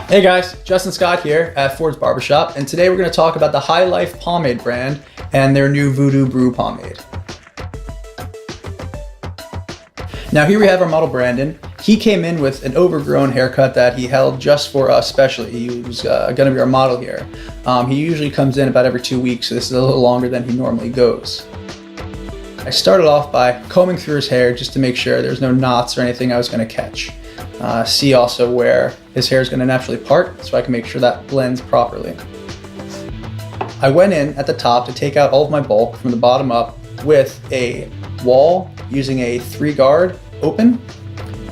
Hey guys, Justin Scott here at Fords Barber Shop, and today we're going to talk about the High Life Pomade brand and their new Voodoo Brew pomade. Now here we have our model Brandon. He came in with an overgrown haircut that he held just for us specially. He was going to be our model here. He usually comes in about every 2 weeks, so this is a little longer than he normally goes. I started off by combing through his hair just to make sure there's no knots or anything I was going to catch. See also where his hair is going to naturally part, so I can make sure that blends properly. I went in at the top to take out all of my bulk from the bottom up with a wall using a 3-guard open,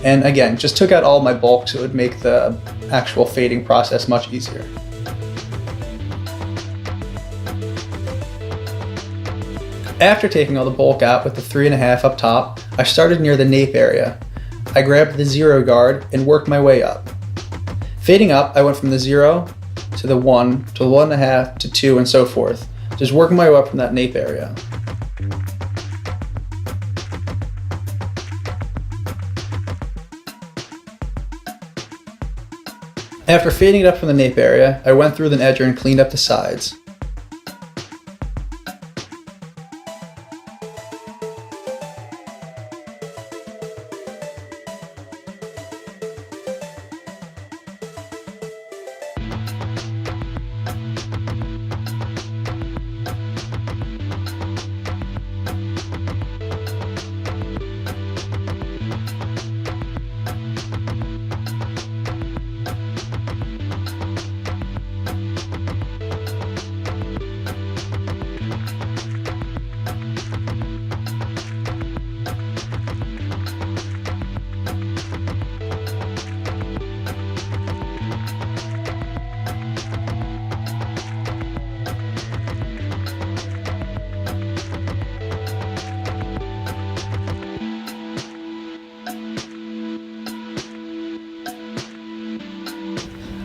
and again just took out all of my bulk so it would make the actual fading process much easier. After taking all the bulk out with the 3.5 up top, I started near the nape area. I grabbed the 0 guard and worked my way up. Fading up, I went from the 0 to the 1 to the 1.5 to 2 and so forth, just working my way up from that nape area. After fading it up from the nape area, I went through with an edger and cleaned up the sides.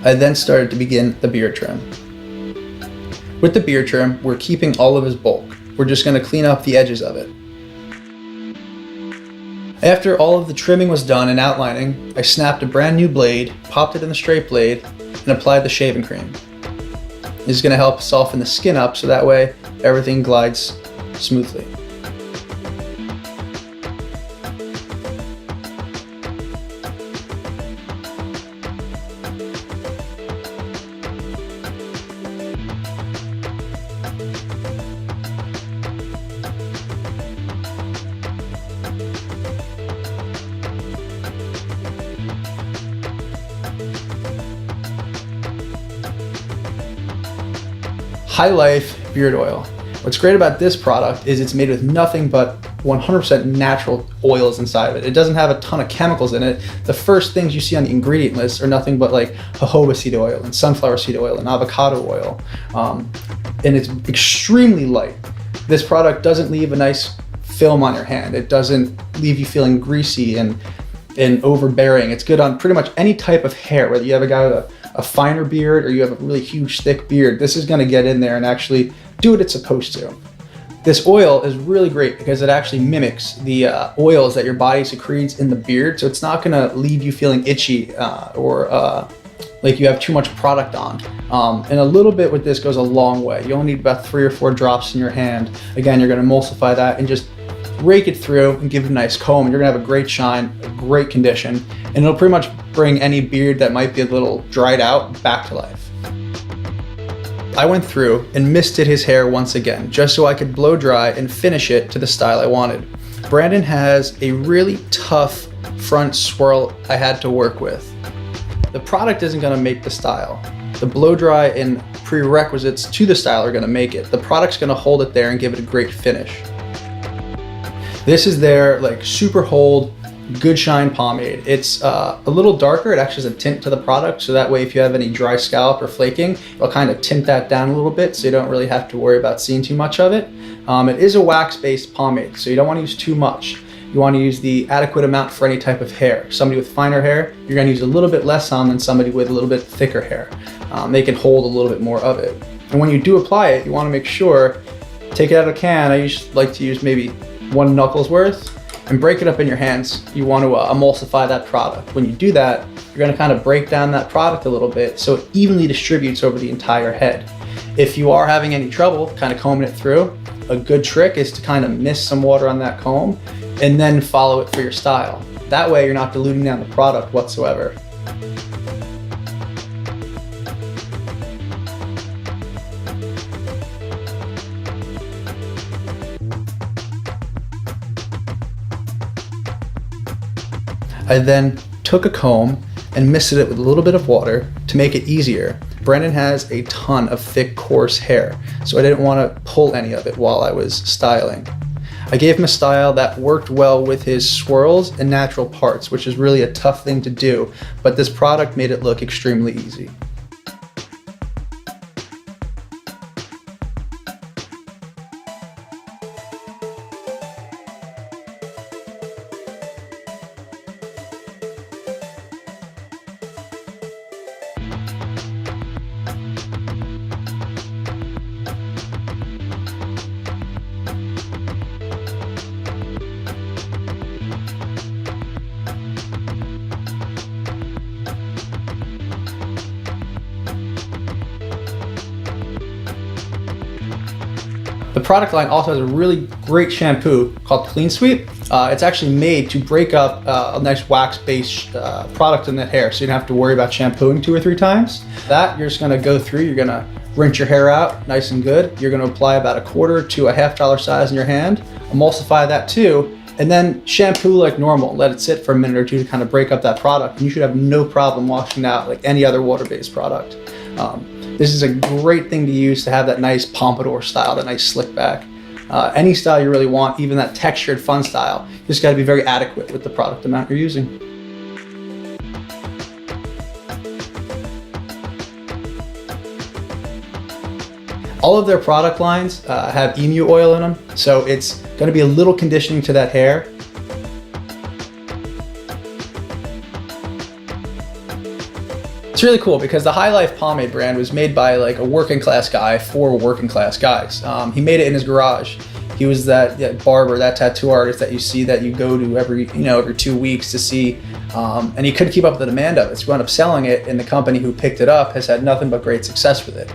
I then started to begin the beard trim. With the beard trim, we're keeping all of his bulk. We're just going to clean up the edges of it. After all of the trimming was done and outlining, I snapped a brand new blade, popped it in the straight blade, and applied the shaving cream. This is going to help soften the skin up so that way everything glides smoothly. High Life Beard Oil. What's great about this product is it's made with nothing but 100% natural oils inside of it. It doesn't have a ton of chemicals in it. The first things you see on the ingredient list are nothing but like jojoba seed oil and sunflower seed oil and avocado oil. And it's extremely light. This product doesn't leave a nice film on your hand. It doesn't leave you feeling greasy and overbearing. It's good on pretty much any type of hair, whether you have a guy with a finer beard or you have a really huge thick beard. This is going to get in there and actually do what it's supposed to. This oil is really great because it actually mimics the oils that your body secretes in the beard, so it's not going to leave you feeling itchy or like you have too much product on. And a little bit with this goes a long way. You only need about 3 or 4 drops in your hand. Again, you're going to emulsify that and just rake it through and give it a nice comb, and you're gonna have a great shine, a great condition, and it'll pretty much bring any beard that might be a little dried out back to life. I went through and misted his hair once again, just so I could blow dry and finish it to the style I wanted. Brandon has a really tough front swirl I had to work with. The product isn't gonna make the style. The blow dry and prerequisites to the style are gonna make it. The product's gonna hold it there and give it a great finish. This is their like super hold, good shine pomade. It's a little darker. It actually has a tint to the product, so that way if you have any dry scalp or flaking, it'll kind of tint that down a little bit so you don't really have to worry about seeing too much of it. It is a wax-based pomade, so you don't want to use too much. You want to use the adequate amount for any type of hair. Somebody with finer hair, you're going to use a little bit less on than somebody with a little bit thicker hair. They can hold a little bit more of it. And when you do apply it, you want to make sure, take it out of a can. I usually like to use maybe 1 knuckles worth, and break it up in your hands. You want to emulsify that product. When you do that, you're going to kind of break down that product a little bit so it evenly distributes over the entire head. If you are having any trouble kind of combing it through, a good trick is to kind of mist some water on that comb and then follow it for your style. That way you're not diluting down the product whatsoever. I then took a comb and misted it with a little bit of water to make it easier. Brendan has a ton of thick, coarse hair, so I didn't want to pull any of it while I was styling. I gave him a style that worked well with his swirls and natural parts, which is really a tough thing to do, but this product made it look extremely easy. The product line also has a really great shampoo called Clean Sweep. It's actually made to break up a nice wax-based product in that hair, so you don't have to worry about shampooing 2 or 3 times. That you're just gonna go through, you're gonna rinse your hair out nice and good. You're gonna apply about a quarter to a $1/2 size in your hand, emulsify that too, and then shampoo like normal. Let it sit for a minute or 2 to kind of break up that product, and you should have no problem washing it out like any other water-based product. This is a great thing to use to have that nice pompadour style, that nice slick back. Any style you really want, even that textured fun style, you just gotta be very adequate with the product amount you're using. All of their product lines have emu oil in them, so it's gonna be a little conditioning to that hair. It's really cool because the High Life pomade brand was made by like a working class guy for working class guys. He made it in his garage. He was that barber, that tattoo artist that you see that you go to every 2 weeks to see, and he couldn't keep up with the demand of it. So he wound up selling it, and the company who picked it up has had nothing but great success with it.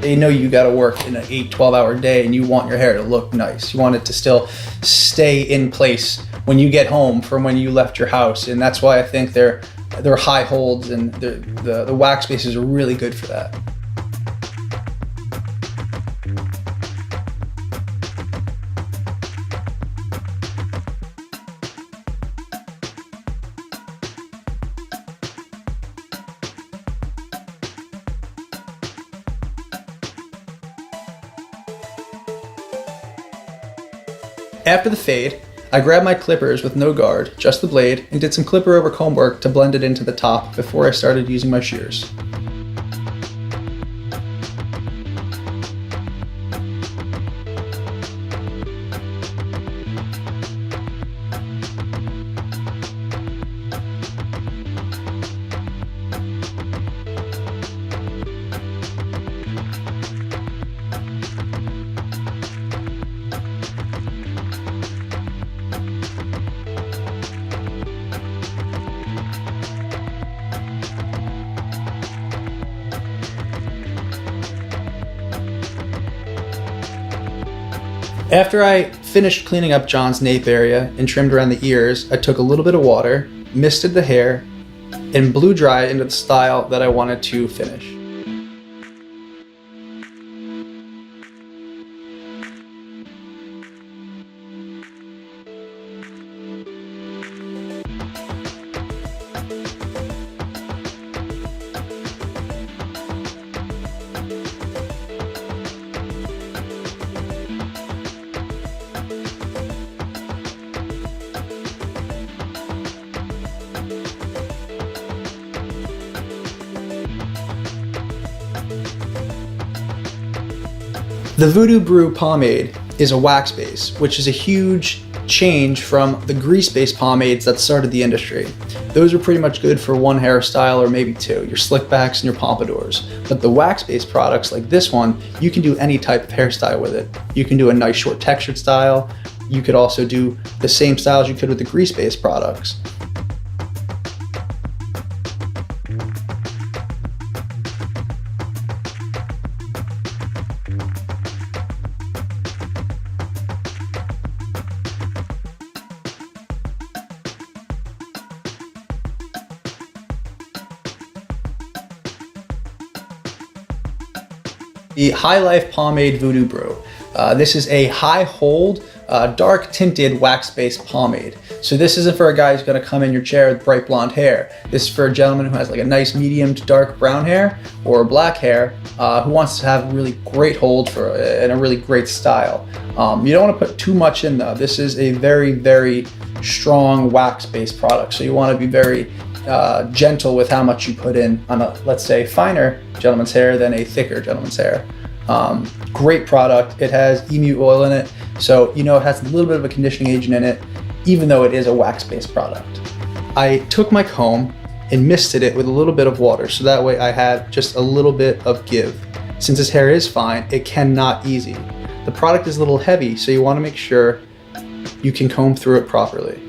You know you got to work in an 8-12 hour day and you want your hair to look nice. You want it to still stay in place when you get home from when you left your house, and that's why I think they're high holds and the wax bases are really good for that. After the fade, I grabbed my clippers with no guard, just the blade, and did some clipper over comb work to blend it into the top before I started using my shears. After I finished cleaning up John's nape area and trimmed around the ears, I took a little bit of water, misted the hair, and blew dry it into the style that I wanted to finish. The Voodoo Brew pomade is a wax base, which is a huge change from the grease-based pomades that started the industry. Those are pretty much good for one hairstyle or maybe 2, your slick backs and your pompadours. But the wax-based products like this one, you can do any type of hairstyle with it. You can do a nice short textured style, you could also do the same styles you could with the grease-based products. The High Life Pomade Voodoo Brew. This is a high hold, dark tinted wax-based pomade. So this isn't for a guy who's gonna come in your chair with bright blonde hair. This is for a gentleman who has like a nice medium to dark brown hair or black hair, who wants to have a really great hold and a really great style. You don't wanna put too much in though. This is a very, very strong wax-based product. So you wanna be very gentle with how much you put in on a, let's say, finer gentleman's hair than a thicker gentleman's hair. Great product. It has emu oil in it, so you know it has a little bit of a conditioning agent in it, even though it is a wax-based product. I took my comb and misted it with a little bit of water, so that way I had just a little bit of give. Since his hair is fine, it cannot easy. The product is a little heavy, so you want to make sure you can comb through it properly.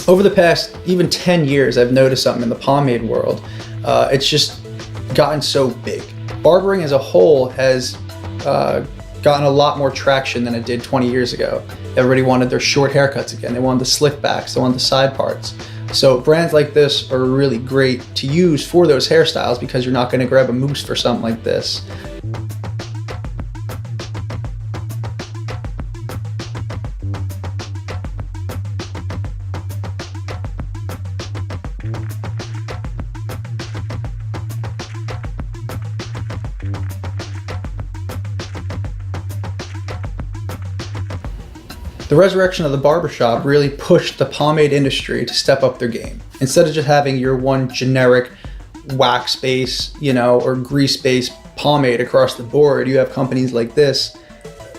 Over the past even 10 years, I've noticed something in the pomade world. It's just gotten so big. Barbering as a whole has gotten a lot more traction than it did 20 years ago. Everybody wanted their short haircuts again. They wanted the slick backs, they wanted the side parts. So brands like this are really great to use for those hairstyles because you're not gonna grab a mousse for something like this. The resurrection of the barbershop really pushed the pomade industry to step up their game. Instead of just having your one generic wax-based, or grease-based pomade across the board, you have companies like this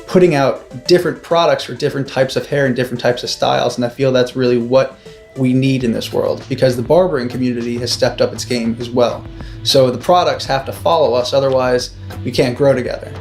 putting out different products for different types of hair and different types of styles. And I feel that's really what we need in this world because the barbering community has stepped up its game as well. So the products have to follow us, otherwise we can't grow together.